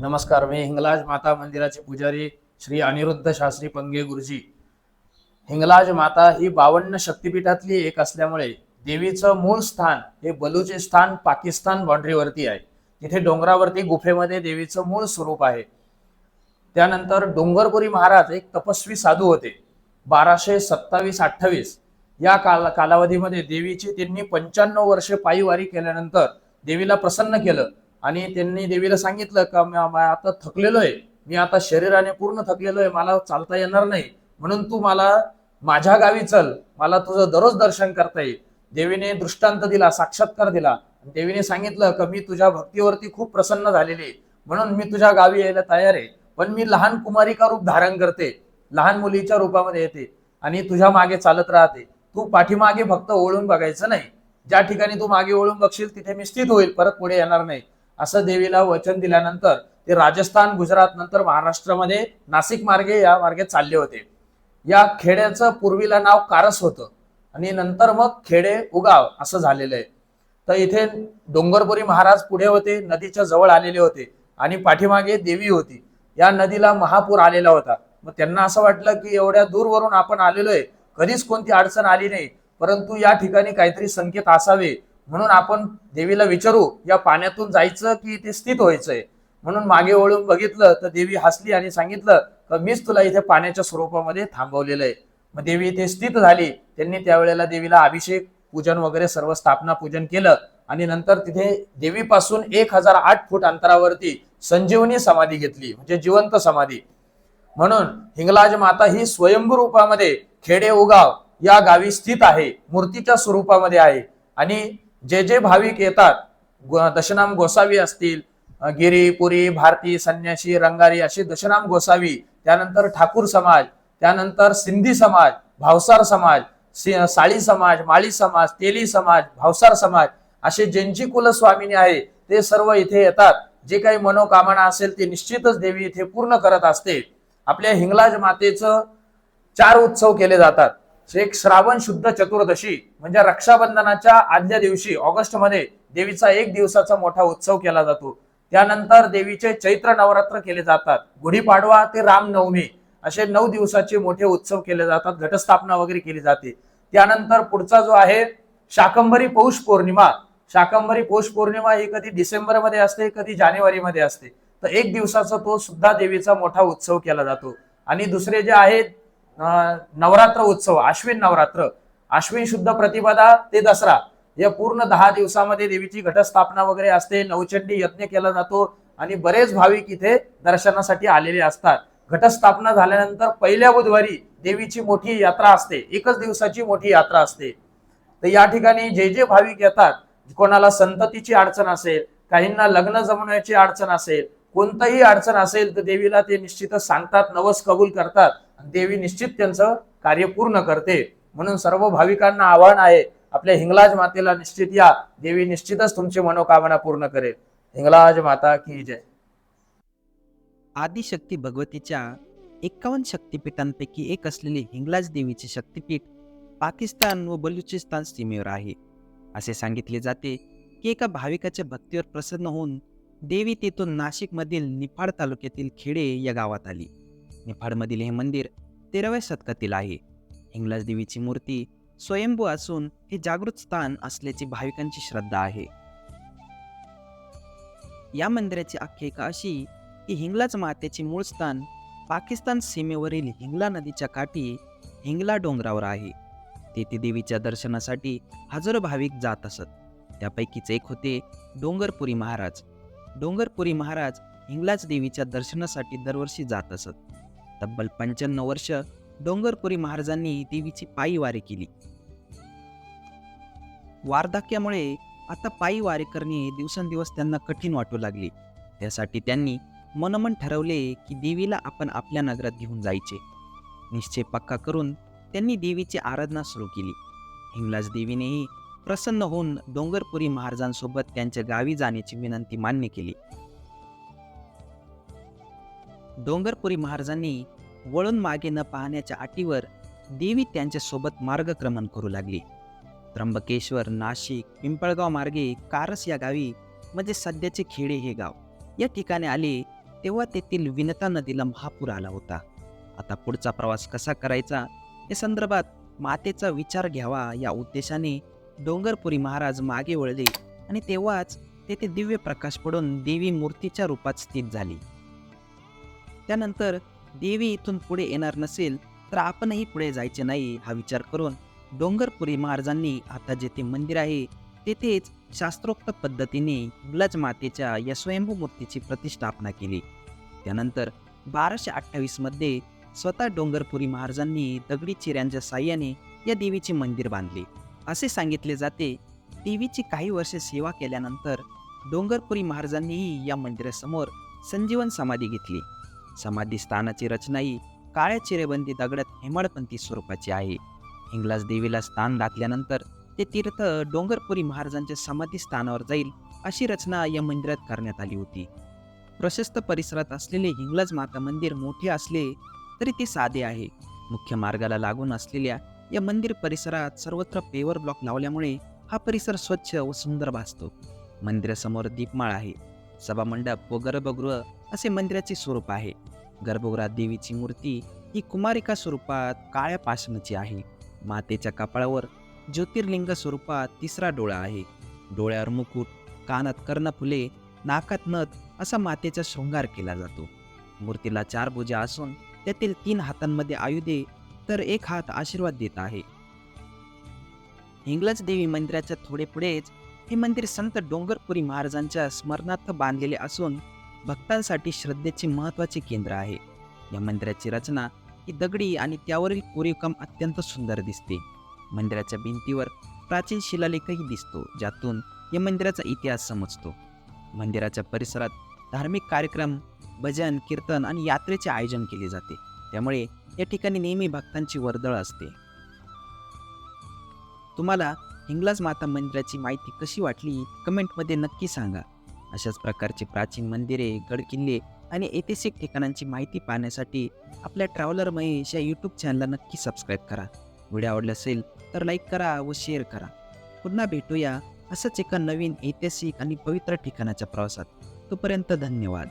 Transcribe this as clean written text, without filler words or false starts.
नमस्कार. मी हिंगलाज माता मंदिराचे पुजारी श्री अनिरुद्ध शास्त्री पंगे गुरुजी. हिंगलाज माता ही 52 शक्तिपीठातली एक असल्यामुळे देवीचं मूळ स्थान हे बलुचिस्तान पाकिस्तान बाँड्रीवरती आहे. तिथे डोंगरावरती गुफेमध्ये देवीचं मूळ स्वरूप आहे. त्यानंतर डोंगरपुरी महाराज एक तपस्वी साधू होते. 1227-28 या कालावधीमध्ये देवीची त्यांनी 95 वर्षे पायी वारी केल्यानंतर देवीला प्रसन्न केलं आणि त्यांनी देवीला सांगितलं का मी आता थकलेलो आहे, मी आता शरीराने पूर्ण थकलेलो आहे, मला चालता येणार नाही, म्हणून तू मला माझ्या गावी चल, मला तुझं दररोज दर्शन करता येईल. देवीने दृष्टांत दिला, साक्षात्कार दिला. देवीने सांगितलं की मी तुझ्या भक्तीवरती खूप प्रसन्न झालेली, म्हणून मी तुझ्या गावी यायला तयार आहे, पण मी लहान कुमारिका रूप धारण करते, लहान मुलीच्या रूपामध्ये येते आणि तुझ्या मागे चालत राहते. तू पाठीमागे फक्त ओळून बघायचं नाही, ज्या ठिकाणी तू मागे ओळून बघशील तिथे मी स्थित होईल, परत पुढे येणार नाही, असं देवीला वचन दिल्यानंतर ते राजस्थान, गुजरात, नंतर महाराष्ट्रामध्ये नाशिक मार्गे या मार्गे चालले होते. या खेड्याचं पूर्वीला नाव कारस होतं आणि नंतर मग खेडे उगाव असं झालेलं आहे. तर इथे डोंगरपुरी महाराज पुढे होते, नदीच्या जवळ आलेले होते आणि पाठीमागे देवी होती. या नदीला महापूर आलेला होता. मग त्यांना असं वाटलं की एवढ्या दूरवरून आपण आलेलो आहे, कधीच कोणती अडचण आली नाही, परंतु या ठिकाणी काहीतरी संकेत असावे, म्हणून आपण देवीला विचारू या पाण्यातून जायचं की इथे स्थित व्हायचंय. म्हणून मागे वळून बघितलं तर देवी हसली आणि सांगितलं की मीच तुला इथे पाण्याच्या स्वरूपामध्ये थांबवलेलं आहे. मग देवी इथे स्थित झाली. त्यांनी त्यावेळेला देवीला अभिषेक, पूजन वगैरे सर्व स्थापना पूजन केलं आणि नंतर तिथे देवीपासून 1008 फूट अंतरावरती संजीवनी समाधी घेतली, म्हणजे जिवंत समाधी. म्हणून हिंगलाज माता ही स्वयंभू रूपामध्ये खेडे उगाव या गावी स्थित आहे, मूर्तीच्या स्वरूपामध्ये आहे. आणि जे जे भाविक येतात, दशनाम गोसावी असतील, गिरी, पुरी, भारती, संन्यासी, रंगारी असे दशनाम गोसावी, त्यानंतर ठाकूर समाज, त्यानंतर सिंधी समाज, भावसार समाज, साळी समाज, माळी समाज, तेली समाज, भावसार समाज असे ज्यांची कुलस्वामिनी आहे ते सर्व इथे येतात. जे काही मनोकामना असेल ते निश्चितच देवी इथे पूर्ण करत असते. आपल्या हिंगलाज मातेचं 4 उत्सव केले जातात. एक श्रावण शुद्ध चतुर्दशी म्हणजे रक्षाबंधनाच्या आदल्या दिवशी ऑगस्ट मध्ये देवीचा 1 दिवसाचा मोठा उत्सव केला जातो. त्यानंतर देवीचे चैत्र नवरात्र केले जातात. गुढीपाडवा ते रामनवमी असे 9 दिवसाचे मोठे उत्सव केले जातात. घटस्थापना वगैरे केली जाते. त्यानंतर पुढचा जो आहे शाकंभरी पौष पौर्णिमा. शाकंभरी पौष पौर्णिमा ही कधी डिसेंबर मध्ये असते, कधी जानेवारी मध्ये असते. तर 1 दिवसाचा तो सुद्धा देवीचा मोठा उत्सव केला जातो. आणि दुसरे जे आहेत नवरात्र उत्सव, अश्विन नवरात्र, अश्विन शुद्ध प्रतिपदा ते दसरा, या पूर्ण 10 दिवसामध्ये देवीची घटस्थापना वगैरे असते. नवचंडी यज्ञ केला जातो आणि बरेच भाविक इथे दर्शनासाठी आलेले असतात. घटस्थापना झाल्यानंतर पहिल्या बुधवारी देवीची मोठी यात्रा असते. 1च दिवसाची मोठी यात्रा असते. तर या ठिकाणी जे जे भाविक येतात, कोणाला संततीची अडचण असेल, काहींना लग्न जमण्याची अडचण असेल, कोणतीही अडचण असेल तर देवीला ते निश्चितच सांगतात, नवस कबूल करतात. देवी निश्चित त्यांचं कार्य पूर्ण करते. म्हणून सर्व भाविकांना आवाहन आहे, आपल्या हिंगलाज मातेला निश्चित या, देवी निश्चितच तुमची मनोकामना पूर्ण करेल. हिंगलाज माता की जय. आदिशक्ती भगवतीच्या 51 शक्तिपीठांपैकी एक असलेले हिंगलाज देवीचे शक्तिपीठ पाकिस्तान व बलुचिस्तान सीमेवर आहे. असे सांगितले जाते की एका भाविकाच्या भक्तीवर प्रसन्न होऊन देवी तेथून नाशिकमधील निफाड तालुक्यातील खेडे या गावात आली. निफाडमधील हे मंदिर 13व्या शतकातील आहे. हिंगलाज देवीची मूर्ती स्वयंभू असून हे जागृत स्थान असल्याची भाविकांची श्रद्धा आहे. या मंदिराची आख्यायिका अशी की हिंगलाज मातेचे मूळ स्थान पाकिस्तान सीमेवरील हिंगला नदीच्या काठी हिंगला डोंगरावर आहे. तेथे देवीच्या दर्शनासाठी हजारो भाविक जात असत. त्यापैकीच एक होते डोंगरपुरी महाराज. डोंगरपुरी महाराज हिंगलाज देवीच्या दर्शनासाठी दरवर्षी जात असत. तब्बल 95 वर्ष डोंगरपुरी महाराजांनी देवीची पायी वारी केली. वार्धक्यामुळे आता पायी वारी करणे दिवसेंदिवस त्यांना कठीण वाटू लागले. त्यासाठी त्यांनी मनोमन ठरवले की देवीला आपण आपल्या नगरात घेऊन जायचे. निश्चय पक्का करून त्यांनी देवीची आराधना सुरू केली. हिंगलाज देवीनेही प्रसन्न होऊन डोंगरपुरी महाराजांसोबत त्यांच्या गावी जाण्याची विनंती मान्य केली. डोंगरपुरी महाराजांनी वळून मागे न पाहण्याच्या अटीवर देवी त्यांच्यासोबत मार्गक्रमण करू लागली. त्र्यंबकेश्वर, नाशिक, पिंपळगाव मार्गे कारस या गावी म्हणजे सध्याचे खेडे हे गाव या ठिकाणी आले तेव्हा तेथील विनता नदीला महापूर आला होता. आता पुढचा प्रवास कसा करायचा या संदर्भात मातेचा विचार घ्यावा या उद्देशाने डोंगरपुरी महाराज मागे वळले आणि तेव्हाच तेथे दिव्य प्रकाश पडून देवी मूर्तीच्या रूपात स्थित झाली. त्यानंतर देवी इथून पुढे येणार नसेल तर आपणही पुढे जायचे नाही हा विचार करून डोंगरपुरी महाराजांनी आता जेथे मंदिर आहे तेथेच शास्त्रोक्त पद्धतीने हिंगलाज मातेच्या या स्वयंभू मूर्तीची प्रतिष्ठापना केली. त्यानंतर 1228 मध्ये स्वतः डोंगरपुरी महाराजांनी दगडी चिऱ्यांच्या साह्याने या देवीचे मंदिर बांधले. असे सांगितले जाते देवीची काही वर्षे सेवा केल्यानंतर डोंगरपुरी महाराजांनीही या मंदिरासमोर संजीवन समाधी घेतली. समाधी स्थानाची रचनाही काळ्या चिरेबंदी दगडात हेमाडपंथी स्वरूपाची आहे. हिंगलाज देवीला स्थान दाखल्यानंतर ते तीर्थ डोंगरपुरी महाराजांच्या समाधी स्थानावर जाईल अशी रचना या मंदिरात करण्यात आली होती. प्रशस्त परिसरात असलेले हिंगलाज माता मंदिर मोठे असले तरी ते साधे आहे. मुख्य मार्गाला लागून असलेल्या या मंदिर परिसरात सर्वत्र पेवर ब्लॉक लावल्यामुळे हा परिसर स्वच्छ व सुंदर भासतो. मंदिरासमोर दीपमाळ आहे. सभामंडप व गर्भगृह असे मंदिराचे स्वरूप आहे. गर्भगृहात देवीची मूर्ती ही कुमारिका स्वरूपात काळ्या पाषाणाची आहे. मातेच्या कपाळावर ज्योतिर्लिंग स्वरूपात तिसरा डोळा आहे. डोळ्यावर मुकुट, कानात कर्णफुले, नाकात नथ असा मातेचा शृंगार केला जातो. मूर्तीला 4 भुजा असून त्यातील 3 हातांमध्ये आयुधे तर 1 हात आशीर्वाद देत आहे. हिंगलाज देवी मंदिराच्या थोडे पुढेच हे मंदिर संत डोंगरपुरी महाराजांच्या स्मरणार्थ बांधलेले असून भक्तांसाठी श्रद्धेचे महत्त्वाचे केंद्र आहे. या मंदिराची रचना ही दगडी आणि त्यावरील कोरीवकाम अत्यंत सुंदर दिसते. मंदिराच्या भिंतीवर प्राचीन शिलालेखही दिसतो ज्यातून या मंदिराचा इतिहास समजतो. मंदिराच्या परिसरात धार्मिक कार्यक्रम, भजन, कीर्तन आणि यात्रेचे आयोजन केले जाते. त्यामुळे या ठिकाणी नेहमी भक्तांची वर्दळ असते. तुम्हाला हिंगलाज माता मंदिराची माहिती कशी वाटली कमेंटमध्ये नक्की सांगा. अशाच प्रकारची प्राचीन मंदिरे, गडकिल्ले आणि ऐतिहासिक ठिकाणांची माहिती पाहण्यासाठी आपल्या ट्रॅव्हलर महेश या यूट्यूब चॅनलला नक्की सबस्क्राईब करा. व्हिडिओ आवडला असेल तर लाईक करा व शेअर करा. पुन्हा भेटूया असंच एका नवीन ऐतिहासिक आणि पवित्र ठिकाणाच्या प्रवासात. तोपर्यंत धन्यवाद.